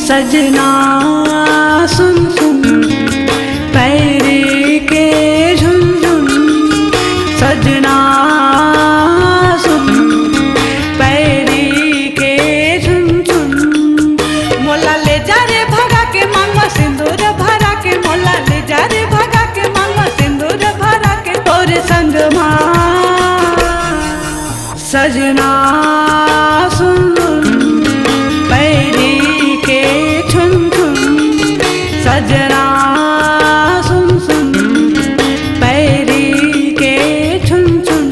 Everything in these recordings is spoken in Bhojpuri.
सजना सुन सुन पैरी के झुनझुन, सजना सुन पैरी के झुनझुन। मोला ले जा रे भगा के मांगवा सिंदूर भरा के, मोला ले जा रे भगा के मांगवा सिंदूर भरा के, तोरे संग सजना सुन पैरी के झुन झुन, सजना सुन सुन पैरी के झुन झुन।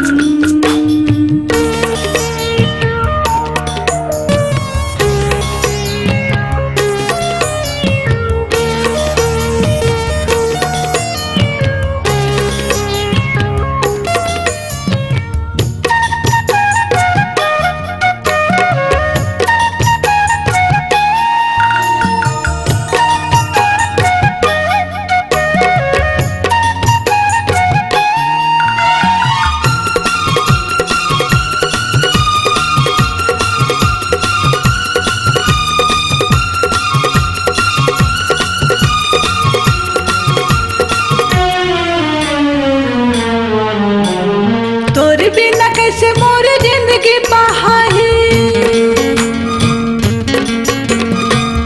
बिना कैसे मोर जिंदगी बहाही,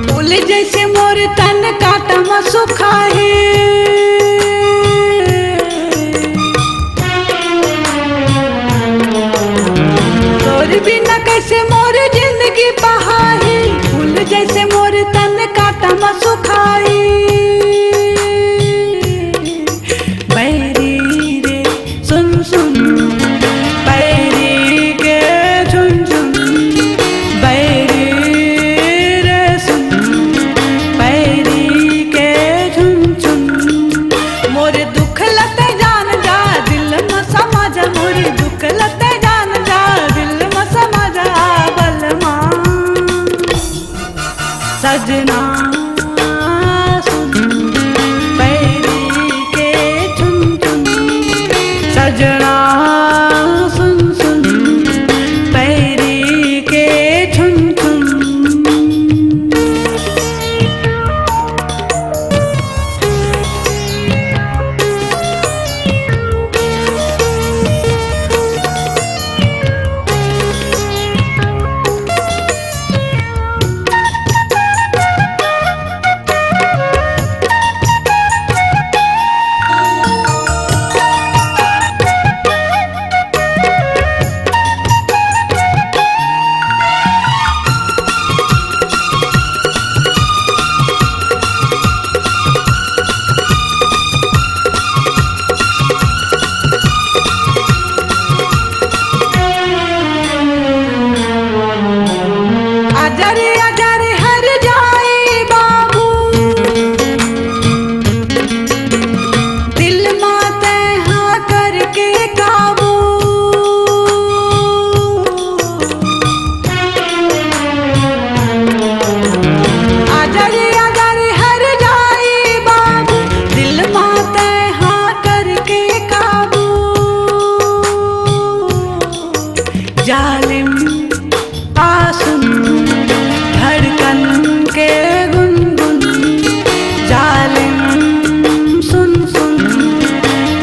फूल जैसे मोर तन काटम सुखाही। तोर बिना कैसे मोर जिंदगी बहाही, फूल जैसे मोर तन काटम सुखाही। बैरी रे सुन सुन सजना सुन पैरी के झुन झुन, सजना सुन सुन पैरी के झुन झुन। जालिम आसुन धड़कन के गुनगुन, जालिम सुन सुन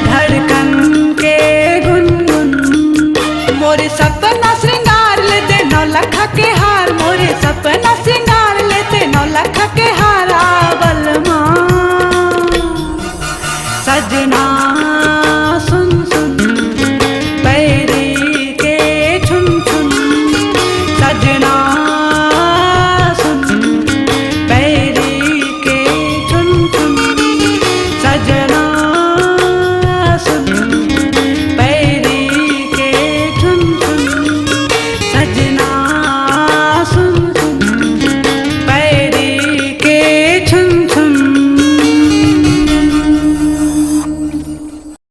धड़कन के गुनगुन। मोरे सपना श्रृंगार ले दे 9 लाख के हार, मोरे सपना श्रृंगार